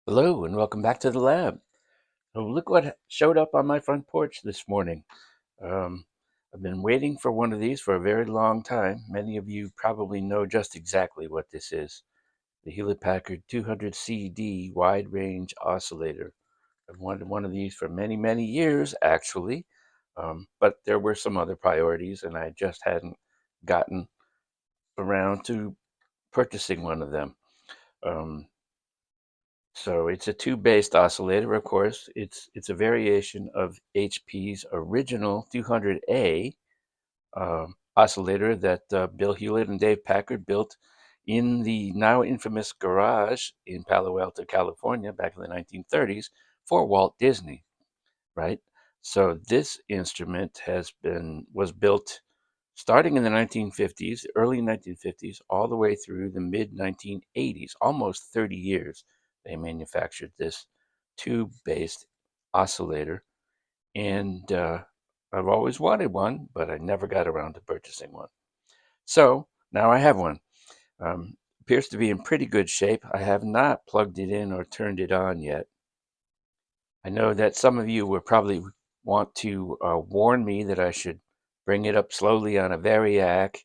Hello and welcome back to the lab. So look what showed up on my front porch this morning. Um, I've been waiting for one of these for a very long time. Many of you probably know just exactly what this is. The Hewlett-Packard 200CD Wide Range Oscillator. I've wanted one of these for many, many years, actually, but there were some other priorities, and I just hadn't gotten around to purchasing one of them. Um, So it's a tube-based oscillator, of course. It's a variation of HP's original 200A oscillator that Bill Hewlett and Dave Packard built in the now infamous garage in Palo Alto, California, back in the 1930s for Walt Disney, right? So this instrument was built starting in the 1950s, early 1950s, all the way through the mid 1980s, almost 30 years, they manufactured this tube-based oscillator. And I've always wanted one, but I never got around to purchasing one. So now I have one. Appears to be in pretty good shape. I have not plugged it in or turned it on yet. I know that some of you will probably want to warn me that I should bring it up slowly on a variac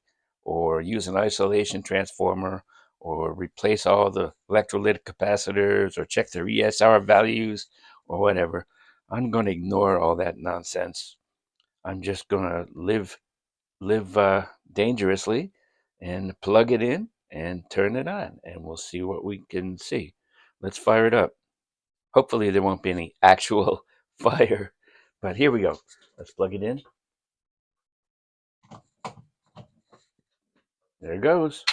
or use an isolation transformer or replace all the electrolytic capacitors or check their ESR values or whatever. I'm going to ignore all that nonsense. I'm just going to live dangerously and plug it in and turn it on, and we'll see what we can see. Let's fire it up. Hopefully there won't be any actual fire, but here we go. Let's plug it in. There it goes.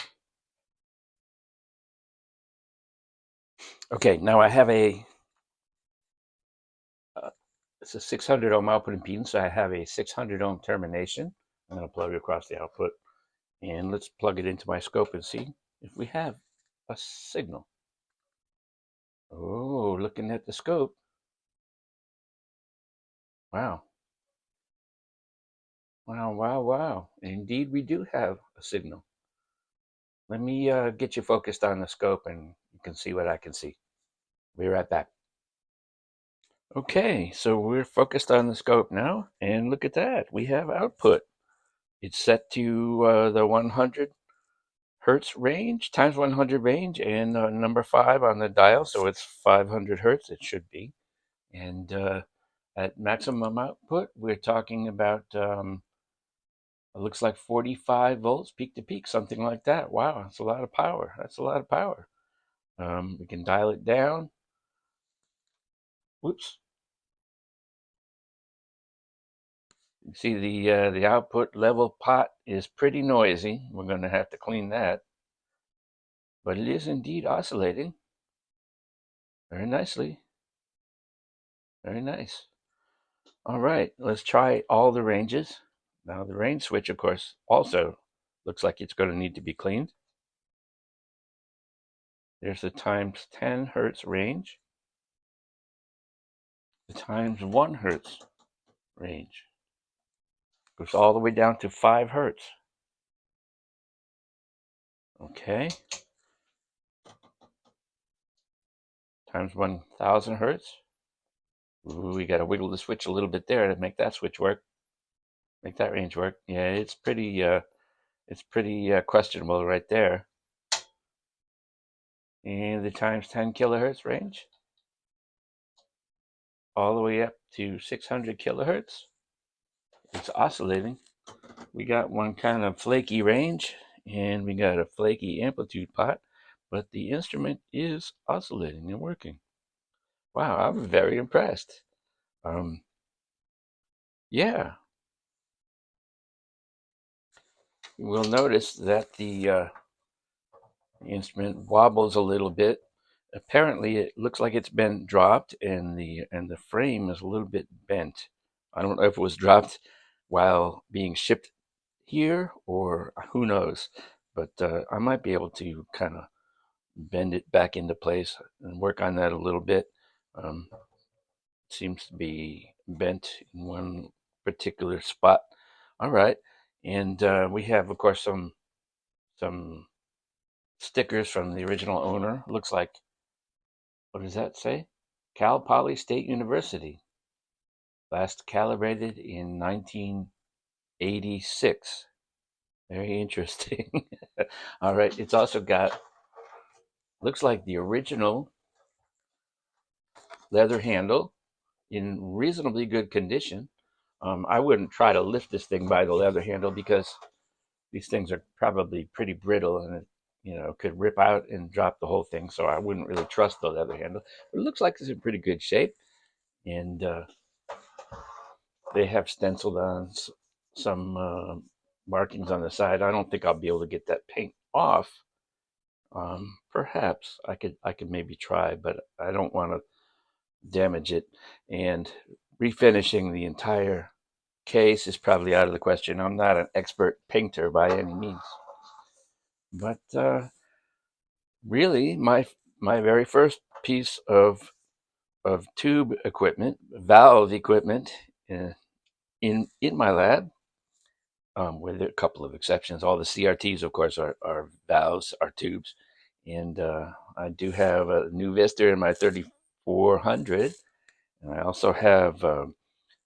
Okay, now I have it's a 600 ohm output impedance, so I have a 600 ohm termination. I'm going to plug it across the output, and let's plug it into my scope and see if we have a signal. Oh, looking at the scope. Wow. Wow, wow, wow. Indeed, we do have a signal. Let me get you focused on the scope and you can see what I can see. Be right back. Okay, so we're focused on the scope now, and look at that. We have output. It's set to the 100 hertz range, times 100 range, and number 5 on the dial, so it's 500 hertz, it should be. And at maximum output, we're talking about, it looks like 45 volts peak to peak, something like that. Wow, that's a lot of power. That's a lot of power. We can dial it down. Whoops. You see the output level pot is pretty noisy. We're going to have to clean that, but it is indeed oscillating very nicely. Very nice. All right, let's try all the ranges. Now the range switch, of course, also looks like it's going to need to be cleaned. There's the times 10 hertz range, the times 1 hertz range. Goes all the way down to 5 hertz. Okay. Times 1000 hertz. Ooh, we got to wiggle the switch a little bit there to make that switch work. Make that range work. Yeah, it's pretty questionable right there. And the times 10 kilohertz range, all the way up to 600 kilohertz. It's oscillating. We got one kind of flaky range, and we got a flaky amplitude pot, but the instrument is oscillating and working. Wow, I'm very impressed. Um, yeah, we'll notice that the instrument wobbles a little bit. Apparently, it looks like it's been dropped, and the frame is a little bit bent. I don't know if it was dropped while being shipped here, or who knows. But I might be able to kind of bend it back into place and work on that a little bit. Um, Seems to be bent in one particular spot. All right, and we have, of course, some stickers from the original owner. Looks like What does that say? Cal Poly State University. Last calibrated in 1986. Very interesting. All right. It's also got, looks like the original leather handle in reasonably good condition. I wouldn't try to lift this thing by the leather handle because these things are probably pretty brittle and it could rip out and drop the whole thing. So I wouldn't really trust the leather handle. But it looks like it's in pretty good shape, and they have stenciled on some markings on the side. I don't think I'll be able to get that paint off. Perhaps I could maybe try, but I don't want to damage it. And refinishing the entire case is probably out of the question. I'm not an expert painter by any means, but really, my very first piece of tube equipment, valve equipment, uh, in my lab, with a couple of exceptions. All the CRTs, of course, are valves, are tubes, and I do have a new Vista in my 3400, and I also have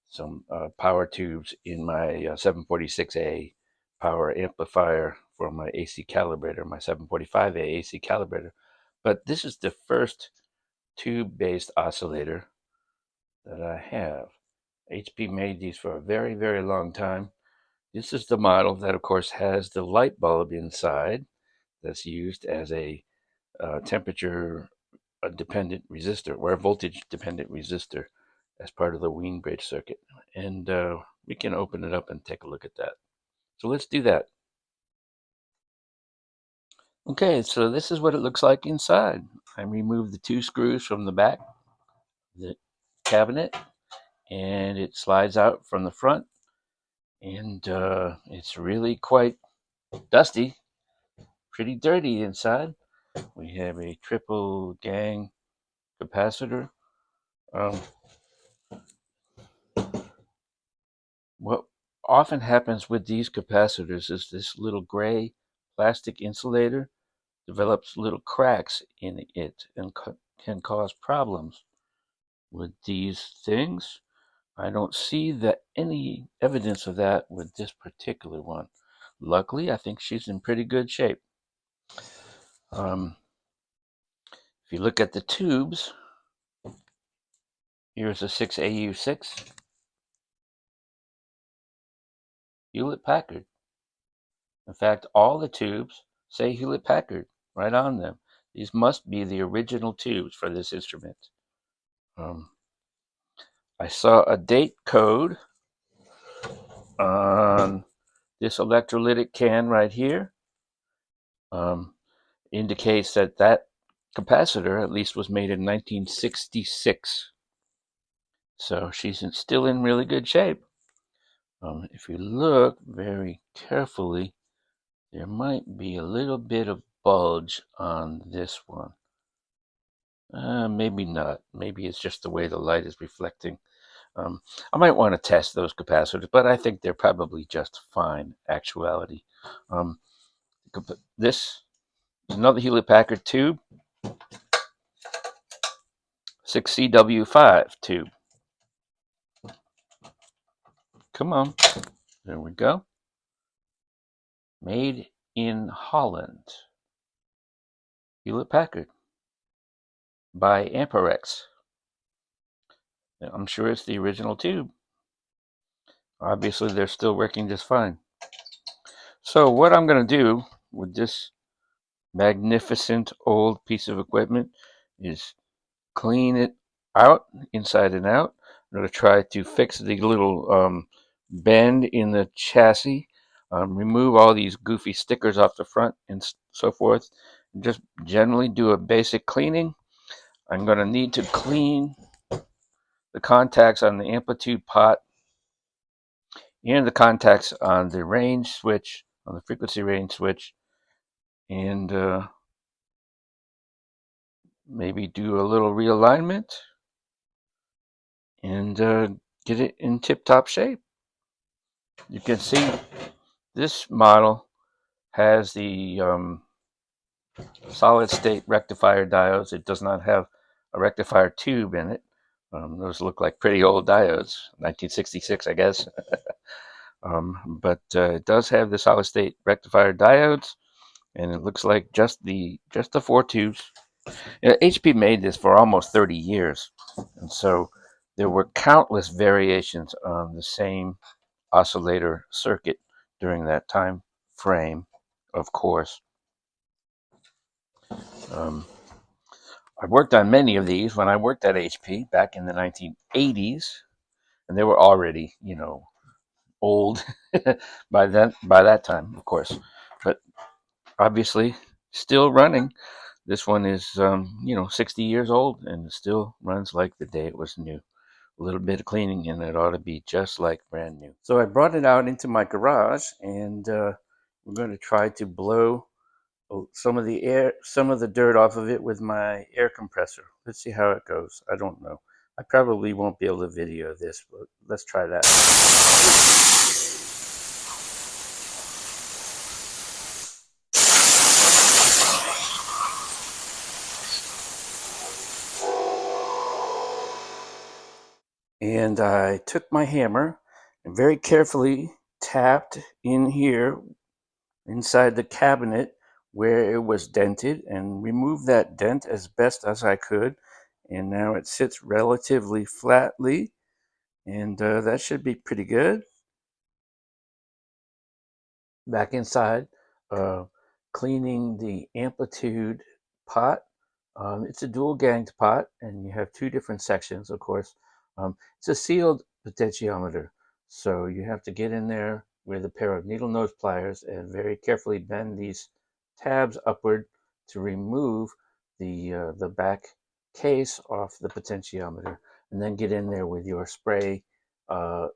some power tubes in my 746A power amplifier for my AC calibrator, my 745A AC calibrator. But this is the first tube-based oscillator that I have. HP made these for a very, very long time. This is the model that, of course, has the light bulb inside that's used as a temperature dependent resistor or a voltage dependent resistor as part of the Wien bridge circuit. And we can open it up and take a look at that. So let's do that. Okay, so this is what it looks like inside. I removed the two screws from the back of the cabinet, and it slides out from the front, and it's really quite dusty, pretty dirty inside. We have a triple gang capacitor. Um, what often happens with these capacitors is this little gray plastic insulator develops little cracks in it and can cause problems with these things. I don't see any evidence of that with this particular one. Luckily, I think she's in pretty good shape. If you look at the tubes, here's a 6AU6 Hewlett Packard. In fact, all the tubes say Hewlett Packard right on them. These must be the original tubes for this instrument. I saw a date code on this electrolytic can right here. Indicates that capacitor at least was made in 1966. So she's still in really good shape. If you look very carefully, there might be a little bit of bulge on this one. Maybe not. Maybe it's just the way the light is reflecting. I might want to test those capacitors, but I think they're probably just fine, actuality. This is another Hewlett Packard tube, 6CW5 tube. Come on. There we go. Made in Holland. Hewlett Packard by Amperex. I'm sure it's the original tube. Obviously, they're still working just fine. So what I'm going to do with this magnificent old piece of equipment is clean it out, inside and out. I'm going to try to fix the little bend in the chassis, remove all these goofy stickers off the front and so forth. Just generally do a basic cleaning. I'm going to need to clean the contacts on the amplitude pot and the contacts on the range switch, on the frequency range switch, and maybe do a little realignment and get it in tip-top shape. You can see this model has the solid state rectifier diodes. It does not have a rectifier tube in it. Those look like pretty old diodes, 1966, I guess. But it does have the solid state rectifier diodes, and it looks like just the four tubes. HP made this for almost 30 years, and so there were countless variations on the same oscillator circuit during that time frame, of course. Um, I worked on many of these when I worked at HP back in the 1980s, and they were already, old by that time, of course. But obviously, still running. This one is, 60 years old and still runs like the day it was new. A little bit of cleaning and it ought to be just like brand new. So I brought it out into my garage, and we're going to try to blow some of the dirt off of it with my air compressor. Let's see how it goes. I don't know. I probably won't be able to video this, but let's try that. And I took my hammer and very carefully tapped in here inside the cabinet where it was dented and removed that dent as best as I could. And now it sits relatively flatly, and that should be pretty good. Back inside, uh, cleaning the amplitude pot. It's a dual ganged pot, and you have two different sections, of course. It's a sealed potentiometer, so you have to get in there with a pair of needle nose pliers and very carefully bend these tabs upward to remove the back case off the potentiometer, and then get in there with your spray uh,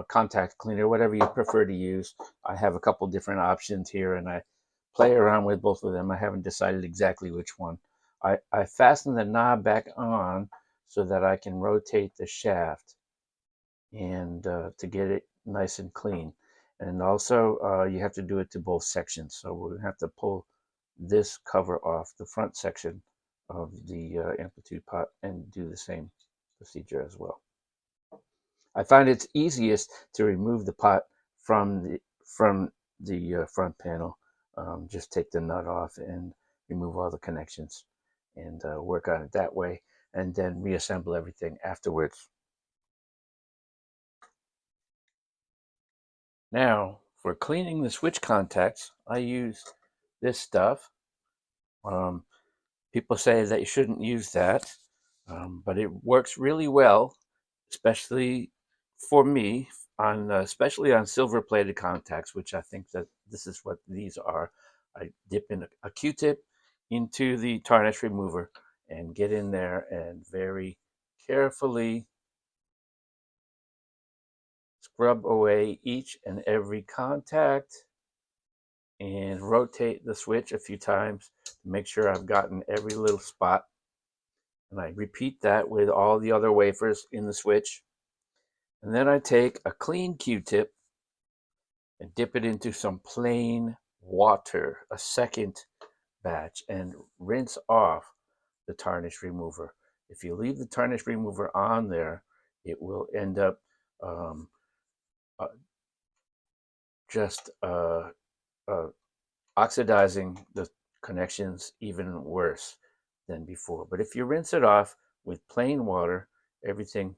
contact cleaner, whatever you prefer to use. I have a couple different options here, and I play around with both of them. I haven't decided exactly which one. I fasten the knob back on so that I can rotate the shaft and to get it nice and clean. And also, you have to do it to both sections. So we'll have to pull this cover off the front section of the amplitude pot and do the same procedure as well. I find it's easiest to remove the pot from the front panel. Just take the nut off and remove all the connections, and work on it that way, and then reassemble everything afterwards. Now, for cleaning the switch contacts, I use this stuff. Um, People say that you shouldn't use that, but it works really well, especially for me, on especially on silver-plated contacts, which I think that this is what these are. I dip in a Q-tip into the tarnish remover and get in there and very carefully scrub away each and every contact and rotate the switch a few times to make sure I've gotten every little spot. And I repeat that with all the other wafers in the switch. And then I take a clean Q-tip and dip it into some plain water, a second batch, and rinse off the tarnish remover. If you leave the tarnish remover on there, it will end up um, uh, just oxidizing the connections even worse than before. But if you rinse it off with plain water, everything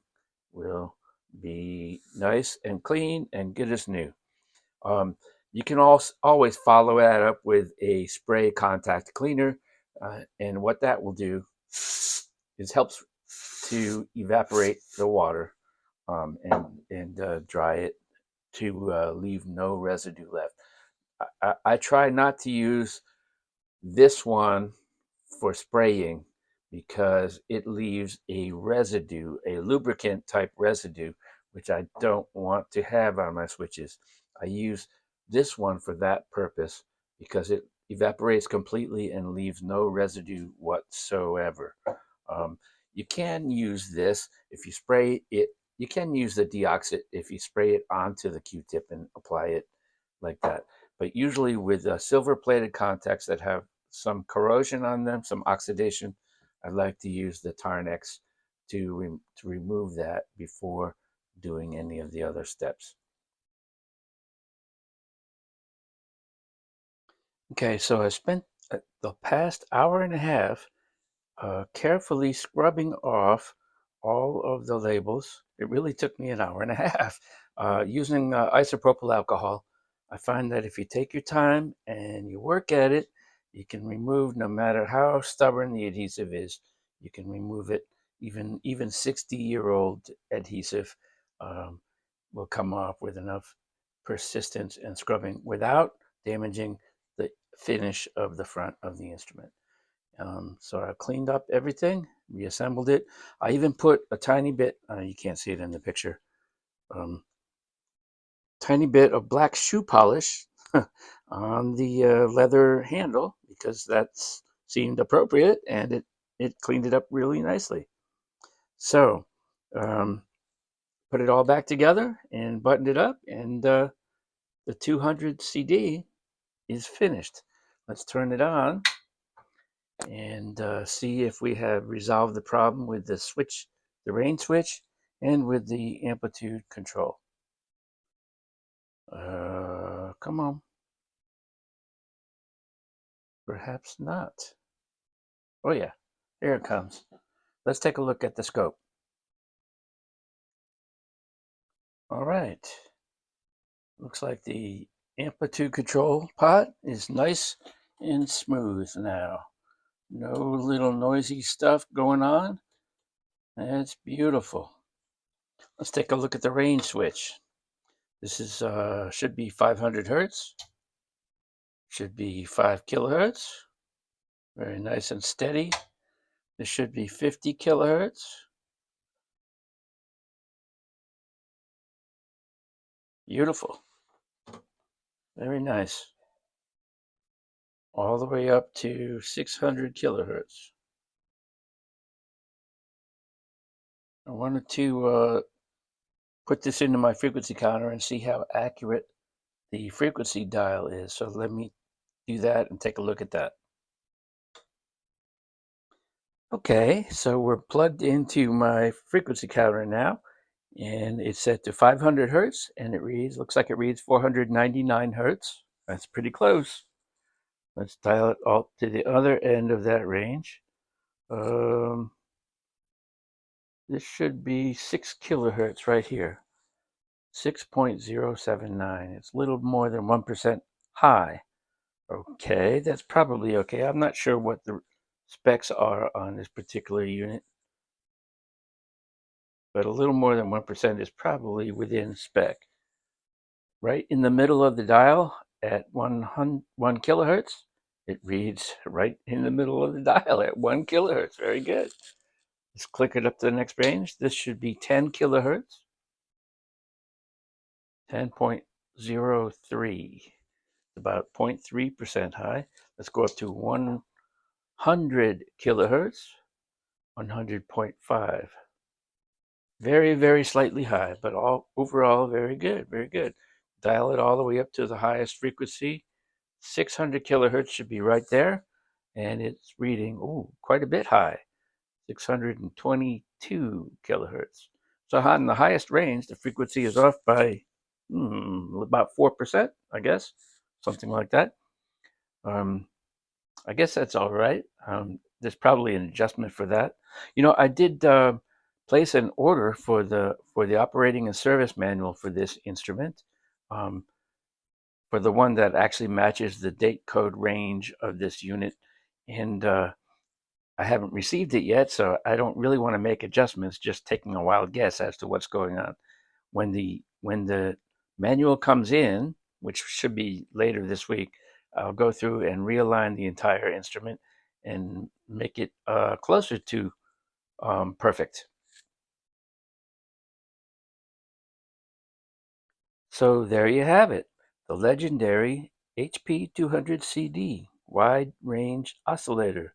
will be nice and clean and good as new. Um, you can also always follow that up with a spray contact cleaner, and what that will do is helps to evaporate the water, and dry it to leave no residue left. I try not to use this one for spraying because it leaves a residue, a lubricant type residue, which I don't want to have on my switches. I use this one for that purpose because it evaporates completely and leaves no residue whatsoever. You can use this if you spray it. You can use the deoxit if you spray it onto the Q-tip and apply it like that. But usually with silver plated contacts that have some corrosion on them, some oxidation, I like to use the Tarnex to remove that before doing any of the other steps. Okay, so I spent the past hour and a half carefully scrubbing off all of the labels. It really took me an hour and a half using isopropyl alcohol. I find that if you take your time and you work at it, you can remove, no matter how stubborn the adhesive is, you can remove it. Even 60-year-old adhesive um, will come off with enough persistence and scrubbing without damaging the finish of the front of the instrument. So I cleaned up everything, reassembled it. I even put a tiny bit, you can't see it in the picture, um, tiny bit of black shoe polish on the leather handle because that seemed appropriate, and it cleaned it up really nicely. So um, put it all back together and buttoned it up, and the 200 CD is finished. Let's turn it on and see if we have resolved the problem with the switch, the range switch, and with the amplitude control. Come on. Perhaps not. Oh yeah, here it comes. Let's take a look at the scope. All right. Looks like the amplitude control pot is nice and smooth now. No little noisy stuff going on. That's beautiful. Let's take a look at the range switch. This is should be 500 hertz. Should be 5 kilohertz. Very nice and steady. This should be 50 kilohertz. Beautiful. Very nice. All the way up to 600 kilohertz. I wanted to put this into my frequency counter and see how accurate the frequency dial is. So let me do that and take a look at that. Okay, so we're plugged into my frequency counter now, and it's set to 500 hertz, and looks like it reads 499 hertz. That's pretty close. Let's dial it all to the other end of that range. This should be 6 kilohertz right here. 6.079. It's a little more than 1% high. Okay, that's probably okay. I'm not sure what the specs are on this particular unit, but a little more than 1% is probably within spec. Right in the middle of the dial at 1 kilohertz, it reads right in the middle of the dial at 1 kilohertz. Very good. Let's click it up to the next range. This should be 10 kilohertz. 10.03. About 0.3% high. Let's go up to 100 kilohertz. 100.5. Very, very slightly high, but overall very good, very good. Dial it all the way up to the highest frequency. 600 kilohertz should be right there, and it's reading quite a bit high. 622 kilohertz. So on the highest range, the frequency is off by about 4%, I guess, something like that. I guess that's all right. There's probably an adjustment for that. I did place an order for the operating and service manual for this instrument, for the one that actually matches the date code range of this unit, and I haven't received it yet, so I don't really want to make adjustments. Just taking a wild guess as to what's going on. When the manual comes in, which should be later this week, I'll go through and realign the entire instrument and make it closer to perfect. So there you have it, the legendary HP200CD Wide Range Oscillator.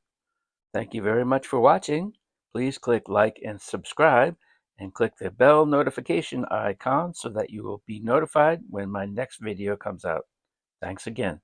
Thank you very much for watching. Please click like and subscribe, and click the bell notification icon so that you will be notified when my next video comes out. Thanks again.